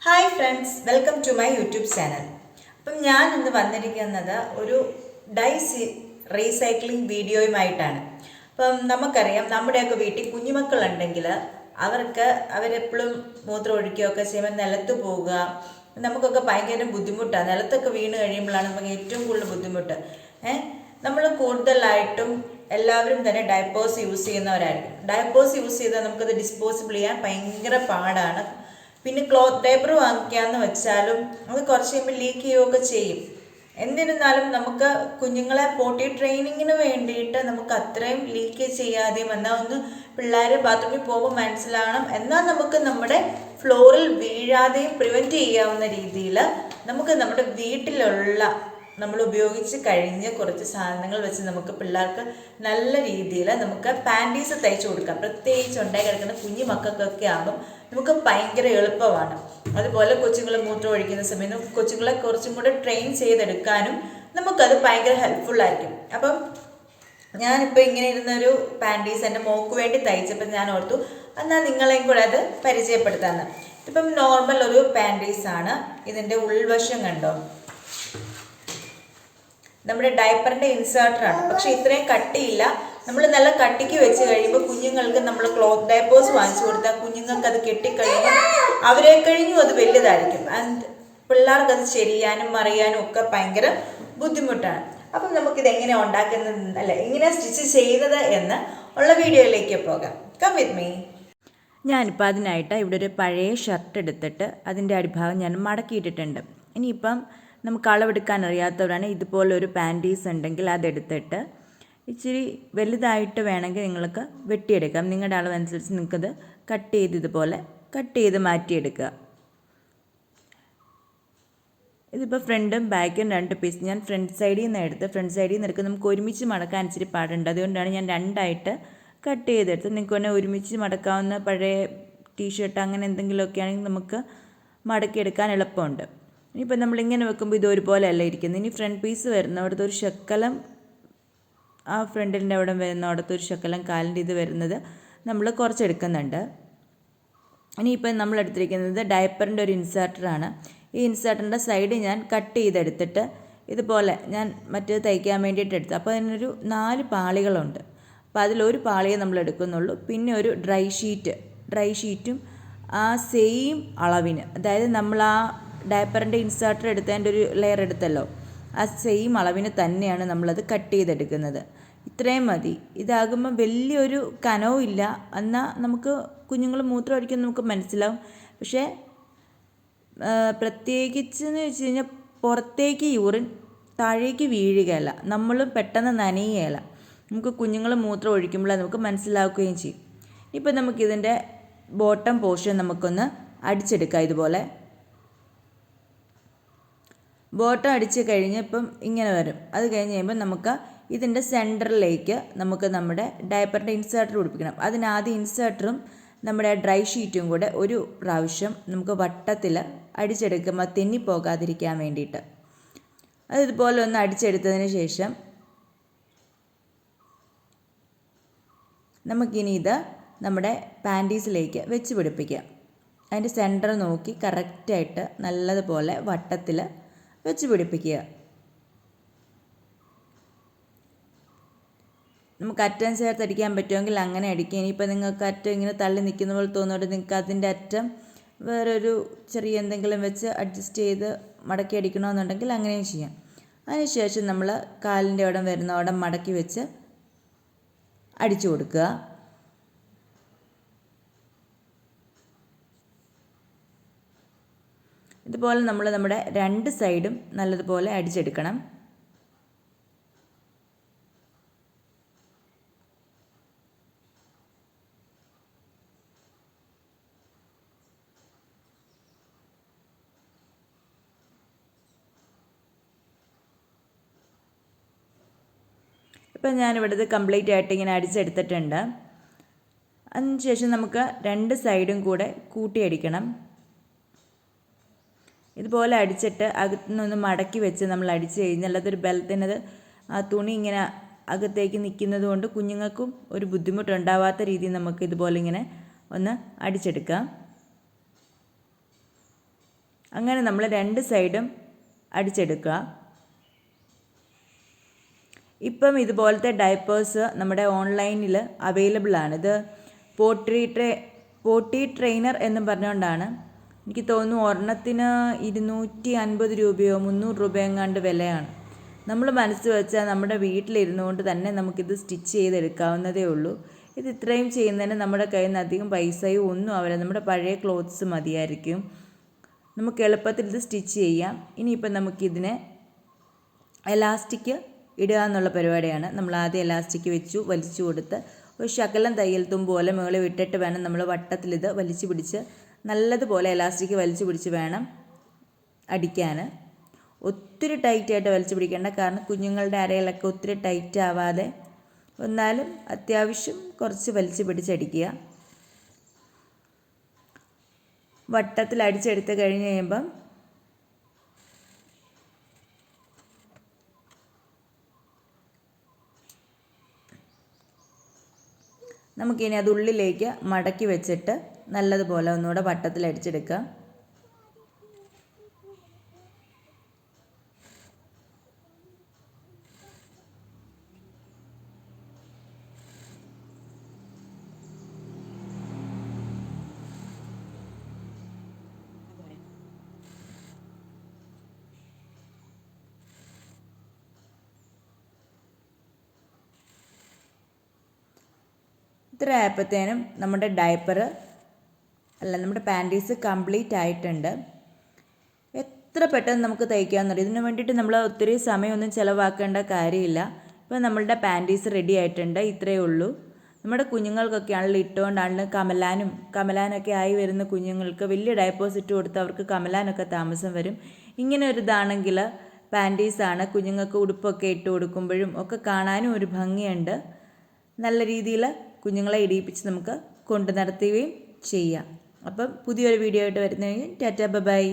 Hi friends, welcome to my YouTube channel. അപ്പം ഞാൻ ഇന്ന് വന്നിരിക്കുന്നത് ഒരു റീസൈക്ലിംഗ് വീഡിയോയുമായിട്ടാണ്. അപ്പം നമുക്കറിയാം, നമ്മുടെയൊക്കെ വീട്ടിൽ കുഞ്ഞുമക്കളുണ്ടെങ്കിൽ അവരെപ്പോഴും മൂത്രം ഒഴിക്കുകയൊക്കെ ചെയ്യുമ്പോൾ നിലത്ത് പോവുക, നമുക്കൊക്കെ ഭയങ്കര ബുദ്ധിമുട്ടാണ്. നിലത്തൊക്കെ വീണ് കഴിയുമ്പോഴാണ് നമുക്ക് ഏറ്റവും കൂടുതൽ ബുദ്ധിമുട്ട്. നമ്മൾ കൂടുതലായിട്ടും എല്ലാവരും തന്നെ ഡയപ്പേഴ്സ് യൂസ് ചെയ്യുന്നവരായിരിക്കും. ഡയപ്പേഴ്സ് യൂസ് ചെയ്താൽ നമുക്കത് ഡിസ്പോസിബിൾ ചെയ്യാൻ ഭയങ്കര പാടാണ്. പിന്നെ ക്ലോത്ത് പേപ്പർ വാങ്ങിക്കാമെന്ന് വെച്ചാലും അത് കുറച്ച് കഴിയുമ്പോൾ ലീക്ക് ചെയ്യുകയൊക്കെ ചെയ്യും. എന്നിരുന്നാലും നമുക്ക് കുഞ്ഞുങ്ങളെ പോട്ടി ട്രെയിനിങ്ങിന് വേണ്ടിയിട്ട് നമുക്ക് അത്രയും ലീക്ക് ചെയ്യാതെയും എന്നാൽ ഒന്ന് പിള്ളേർ ബാത്റൂമിൽ പോകുമ്പോൾ മനസ്സിലാകണം, എന്നാൽ നമുക്ക് നമ്മുടെ ഫ്ലോറിൽ വീഴാതെയും പ്രിവെൻറ്റ് ചെയ്യാവുന്ന രീതിയിൽ നമുക്ക് നമ്മുടെ വീട്ടിലുള്ള നമ്മൾ ഉപയോഗിച്ച് കഴിഞ്ഞ കുറച്ച് സാധനങ്ങൾ വെച്ച് നമുക്ക് പിള്ളേർക്ക് നല്ല രീതിയിൽ നമുക്ക് പാൻറ്റീസ് തയ്ച്ചു കൊടുക്കാം. പ്രത്യേകിച്ച് ഉണ്ടായി കിടക്കുന്ന കുഞ്ഞു മക്കൾക്കൊക്കെ ആകുമ്പം നമുക്ക് ഭയങ്കര എളുപ്പമാണ്. അതുപോലെ കൊച്ചുങ്ങൾ മൂത്രം ഒഴിക്കുന്ന സമയത്ത് കൊച്ചുങ്ങളെ കുറച്ചും കൂടെ ട്രെയിൻ ചെയ്തെടുക്കാനും നമുക്കത് ഭയങ്കര ഹെൽപ്ഫുള്ളായിരിക്കും. അപ്പം ഞാനിപ്പോൾ ഇങ്ങനെ ഇരുന്നൊരു പാൻറ്റീസ് എൻ്റെ മോക്ക് വേണ്ടി തയ്ച്ചപ്പോൾ ഞാൻ ഓർത്തു എന്നാൽ നിങ്ങളെയും കൂടെ അത് പരിചയപ്പെടുത്താമെന്ന്. ഇപ്പം നോർമൽ ഒരു പാൻറ്റീസാണ്. ഇതിൻ്റെ ഉൾവശം കണ്ടോ, നമ്മുടെ ഡയപ്പറിൻ്റെ ഇൻസേർട്ടറാണ്. പക്ഷെ ഇത്രയും കട്ടിയില്ല. നമ്മൾ നല്ല കട്ടിക്ക് വെച്ച് കഴിയുമ്പോൾ കുഞ്ഞുങ്ങൾക്ക് നമ്മൾ ക്ലോത്ത് ഡയപ്പേഴ്സ് വാങ്ങിച്ചു കൊടുത്താൽ കുഞ്ഞുങ്ങൾക്ക് അത് കെട്ടിക്കഴിഞ്ഞാൽ അവരെ കഴിഞ്ഞും അത് വലുതായിരിക്കും. ആൻഡ് പിള്ളേർക്കത് ചെയ്യാനും മറിയാനും ഒക്കെ ഭയങ്കര ബുദ്ധിമുട്ടാണ്. അപ്പം നമുക്കിത് എങ്ങനെ ഉണ്ടാക്കുന്നത് എങ്ങനെ സ്റ്റിച്ച് ചെയ്യുന്നത് എന്ന് ഉള്ള വീഡിയോയിലേക്ക് പോകാം. Come with me. ഞാനിപ്പോൾ അതിനായിട്ട് ഇവിടെ ഒരു പഴയ ഷർട്ട് എടുത്തിട്ട് അതിൻ്റെ അടിഭാഗം ഞാൻ മടക്കിയിട്ടിട്ടുണ്ട്. ഇനിയിപ്പം നമുക്ക് അളവെടുക്കാൻ അറിയാത്തവരാണ് ഇതുപോലൊരു പാൻറ്റീസ് ഉണ്ടെങ്കിൽ അതെടുത്തിട്ട് ഇച്ചിരി വലുതായിട്ട് വേണമെങ്കിൽ നിങ്ങൾക്ക് വെട്ടിയെടുക്കാം. നിങ്ങളുടെ അളവനുസരിച്ച് നിങ്ങൾക്കത് ഇതുപോലെ കട്ട് ചെയ്ത് മാറ്റിയെടുക്കുക. ഇതിപ്പോൾ ഫ്രണ്ടും ബാക്കും 2 പീസ് ഞാൻ ഫ്രണ്ട് സൈഡിൽ നിന്ന് എടുത്ത് നമുക്ക് ഒരുമിച്ച് മടക്കാൻ ഇച്ചിരി പാടുണ്ട്. അതുകൊണ്ടാണ് ഞാൻ 2ആയിട്ട് കട്ട് ചെയ്തെടുത്ത്. നിങ്ങൾക്ക് തന്നെ ഒരുമിച്ച് മടക്കാവുന്ന പഴയ ടീഷർട്ട് അങ്ങനെ എന്തെങ്കിലുമൊക്കെ ആണെങ്കിൽ നമുക്ക് മടക്കിയെടുക്കാൻ എളുപ്പമുണ്ട്. ഇനിയിപ്പോൾ നമ്മളിങ്ങനെ വെക്കുമ്പോൾ ഇത് ഒരുപോലെ അല്ല ഇരിക്കുന്നത്. ഇനി ഫ്രണ്ട് പീസ് വരുന്ന അവിടുത്തെ ഒരു ശക്കലം, ആ ഫ്രണ്ടിൻ്റെ അവിടെ വരുന്ന അവിടുത്തെ ഒരു ശക്കലം കാലിൻ്റെ ഇത് വരുന്നത് നമ്മൾ കുറച്ചെടുക്കുന്നുണ്ട്. ഇനിയിപ്പോൾ നമ്മൾ എടുത്തിരിക്കുന്നത് ഡയപ്പറിൻ്റെ ഒരു ഇൻസേർട്ടറാണ്. ഈ ഇൻസേർട്ടറിൻ്റെ സൈഡ് ഞാൻ കട്ട് ചെയ്തെടുത്തിട്ട് ഇതുപോലെ ഞാൻ മറ്റേ തയ്ക്കാൻ വേണ്ടിയിട്ട് എടുത്തു. അപ്പോൾ അതിനൊരു 4 പാളികളുണ്ട്. അപ്പോൾ അതിലൊരു പാളിയെ നമ്മൾ എടുക്കുന്നുള്ളൂ. പിന്നെ ഒരു ഡ്രൈ ഷീറ്റും ആ സെയിം അളവിന്, അതായത് നമ്മൾ ആ ഡയപ്പറിൻ്റെ ഇൻസേർട്ടർ എടുത്തതിൻ്റെ ഒരു ലെയർ എടുത്തല്ലോ, ആ സെയിം അളവിന് തന്നെയാണ് നമ്മളത് കട്ട് ചെയ്തെടുക്കുന്നത്. ഇത്രയും മതി. ഇതാകുമ്പോൾ വലിയൊരു കനവും ഇല്ല. എന്നാൽ നമുക്ക് കുഞ്ഞുങ്ങൾ മൂത്രം ഒഴിക്കുന്നത് നമുക്ക് മനസ്സിലാവും. പക്ഷേ പ്രത്യേകിച്ചെന്ന് വെച്ച് കഴിഞ്ഞാൽ പുറത്തേക്ക് യൂറിൻ താഴേക്ക് വീഴുകയല്ല, നമ്മളും പെട്ടെന്ന് നനയുകയല്ല. നമുക്ക് കുഞ്ഞുങ്ങൾ മൂത്രം ഒഴിക്കുമ്പോൾ നമുക്ക് മനസ്സിലാക്കുകയും ചെയ്യും. ഇപ്പം നമുക്കിതിൻ്റെ ബോട്ടം പോർഷൻ നമുക്കൊന്ന് അടിച്ചെടുക്കാം. ഇതുപോലെ ബോട്ടം അടിച്ച് കഴിഞ്ഞ് ഇപ്പം ഇങ്ങനെ വരും. അത് കഴിഞ്ഞ് കഴിയുമ്പോൾ നമുക്ക് ഇതിൻ്റെ സെൻറ്ററിലേക്ക് നമുക്ക് നമ്മുടെ ഡയപ്പറിൻ്റെ ഇൻസേർട്ടർ പിടിപ്പിക്കണം. അതിനാദ്യം ഇൻസേർട്ടറും നമ്മുടെ ഡ്രൈ ഷീറ്റും കൂടെ ഒരു പ്രാവശ്യം നമുക്ക് വട്ടത്തിൽ അടിച്ചെടുക്കുമ്പോൾ തെന്നിപ്പോകാതിരിക്കാൻ വേണ്ടിയിട്ട് അത് ഇതുപോലെ ഒന്ന് അടിച്ചെടുത്തതിന് ശേഷം നമുക്കിനി ഇത് നമ്മുടെ പാൻറ്റീസിലേക്ക് വെച്ച് പിടിപ്പിക്കാം. അതിൻ്റെ സെൻറ്റർ നോക്കി കറക്റ്റായിട്ട് നല്ലതുപോലെ വട്ടത്തിൽ വെച്ച് പിടിപ്പിക്കുക. നമുക്ക് അറ്റം ചേർത്ത് അടിക്കാൻ പറ്റുമെങ്കിൽ അങ്ങനെ അടിക്കുക. ഇനിയിപ്പോൾ നിങ്ങൾക്ക് അറ്റം ഇങ്ങനെ തള്ളി നിൽക്കുന്ന പോലെ തോന്നുന്നുണ്ട്, നിങ്ങൾക്ക് അതിൻ്റെ അറ്റം വേറൊരു ചെറിയ എന്തെങ്കിലും വെച്ച് അഡ്ജസ്റ്റ് ചെയ്ത് മടക്കി അടിക്കണമെന്നുണ്ടെങ്കിൽ അങ്ങനെയും ചെയ്യാം. അതിനുശേഷം നമ്മൾ കാലിൻ്റെ അവിടെ വരുന്ന അവിടെ മടക്കി വെച്ച് അടിച്ചു കൊടുക്കുക. ഇതുപോലെ നമ്മൾ നമ്മുടെ 2 സൈഡും നല്ലതുപോലെ അടിച്ചെടുക്കണം. ഇപ്പം ഞാനിവിടെ ഇത് കംപ്ലീറ്റ് ആയിട്ട് ഇങ്ങനെ അടിച്ചെടുത്തിട്ടുണ്ട്. അതിനുശേഷം നമുക്ക് 2 സൈഡും കൂടെ കൂട്ടിയടിക്കണം. ഇതുപോലെ അടിച്ചിട്ട് അകത്തുനിന്നൊന്ന് മടക്കി വെച്ച് നമ്മൾ അടിച്ച് കഴിഞ്ഞാൽ അതൊരു ബലത്തിനത് ആ തുണി ഇങ്ങനെ അകത്തേക്ക് നിൽക്കുന്നത് കൊണ്ട് കുഞ്ഞുങ്ങൾക്കും ഒരു ബുദ്ധിമുട്ടുണ്ടാവാത്ത രീതിയിൽ നമുക്ക് ഇതുപോലെ ഇങ്ങനെ ഒന്ന് അടിച്ചെടുക്കാം. അങ്ങനെ നമ്മൾ 2 സൈഡും അടിച്ചെടുക്കുക. ഇപ്പം ഇതുപോലത്തെ ഡയപ്പേഴ്സ് നമ്മുടെ ഓൺലൈനിൽ അവൈലബിൾ ആണ്. ഇത് പോട്ടി ട്രെയിനർ എന്നും പറഞ്ഞുകൊണ്ടാണ്. എനിക്ക് തോന്നുന്നു ഒരെണ്ണത്തിന് 250 രൂപയോ 300 രൂപയോ എങ്ങാണ്ട് വിലയാണ്. നമ്മൾ മനസ്സ് വെച്ചാൽ നമ്മുടെ വീട്ടിലിരുന്നു കൊണ്ട് തന്നെ നമുക്കിത് സ്റ്റിച്ച് ചെയ്തെടുക്കാവുന്നതേ ഉള്ളൂ. ഇത് ഇത്രയും ചെയ്യുന്നതിന് നമ്മുടെ കയ്യിൽ നിന്ന് അധികം പൈസയോ ഒന്നും ആവില്ല. നമ്മുടെ പഴയ ക്ലോത്ത്സ് മതിയായിരിക്കും. നമുക്ക് എളുപ്പത്തിൽ ഇത് സ്റ്റിച്ച് ചെയ്യാം. ഇനിയിപ്പം നമുക്കിതിനെ എലാസ്റ്റിക് ഇടുക എന്നുള്ള പരിപാടിയാണ്. നമ്മൾ ആദ്യം എലാസ്റ്റിക് വെച്ചു വലിച്ചു കൊടുത്ത് ഒരു ശകലം തയ്യൽ തുമ്പ് പോലെ മുകളിൽ വിട്ടിട്ട് വേണം നമ്മൾ വട്ടത്തിലിത് വലിച്ചു പിടിച്ച് നല്ലതുപോലെ എലാസ്റ്റിക് വലിച്ചു പിടിച്ച് വേണം അടിക്കാൻ. ഒത്തിരി ടൈറ്റായിട്ട് വലിച്ചു പിടിക്കേണ്ട, കാരണം കുഞ്ഞുങ്ങളുടെ അരയിലൊക്കെ ഒത്തിരി ടൈറ്റ് ആവാതെ എന്നാലും അത്യാവശ്യം കുറച്ച് വലിച്ചു പിടിച്ചടിക്കുക. വട്ടത്തിൽ അടിച്ചെടുത്ത് കഴിഞ്ഞ് കഴിയുമ്പം നമുക്കിനി അത് ഉള്ളിലേക്ക് മടക്കി വെച്ചിട്ട് നല്ലതുപോലെ ഒന്നുകൂടെ വട്ടത്തിൽ അടിച്ചെടുക്കുക. ഇത്ര ആയപ്പോഴത്തേനും നമ്മുടെ നമ്മുടെ പാൻറ്റീസ് കംപ്ലീറ്റ് ആയിട്ടുണ്ട്. എത്ര പെട്ടെന്ന് നമുക്ക് തയ്ക്കാമെന്നുണ്ട്. ഇതിന് വേണ്ടിയിട്ട് നമ്മൾ ഒത്തിരി സമയമൊന്നും ചിലവാക്കേണ്ട കാര്യമില്ല. ഇപ്പോൾ നമ്മളുടെ പാൻറ്റീസ് റെഡി ആയിട്ടുണ്ട്. ഇത്രയേ ഉള്ളൂ. നമ്മുടെ കുഞ്ഞുങ്ങൾക്കൊക്കെ ആണല്ലോ ഇട്ടുകൊണ്ടാണ് കമലാനൊക്കെ ആയി വരുന്ന കുഞ്ഞുങ്ങൾക്ക് വലിയ ഡയപ്പേഴ്സ് ഇട്ട് കൊടുത്ത് അവർക്ക് കമലാനൊക്കെ താമസം വരും. ഇങ്ങനെ ഒരു ഇതാണെങ്കിൽ പാൻറ്റീസാണ്, കുഞ്ഞുങ്ങൾക്ക് ഉടുപ്പൊക്കെ ഇട്ട് കൊടുക്കുമ്പോഴും ഒക്കെ കാണാനും ഒരു ഭംഗിയുണ്ട്. നല്ല രീതിയിൽ കുഞ്ഞുങ്ങളെ ഇടിയിപ്പിച്ച് നമുക്ക് കൊണ്ടു നടത്തുകയും ചെയ്യാം. അപ്പം പുതിയൊരു വീഡിയോ ആയിട്ട് വരുന്നതിന് ടാറ്റാ ബൈ.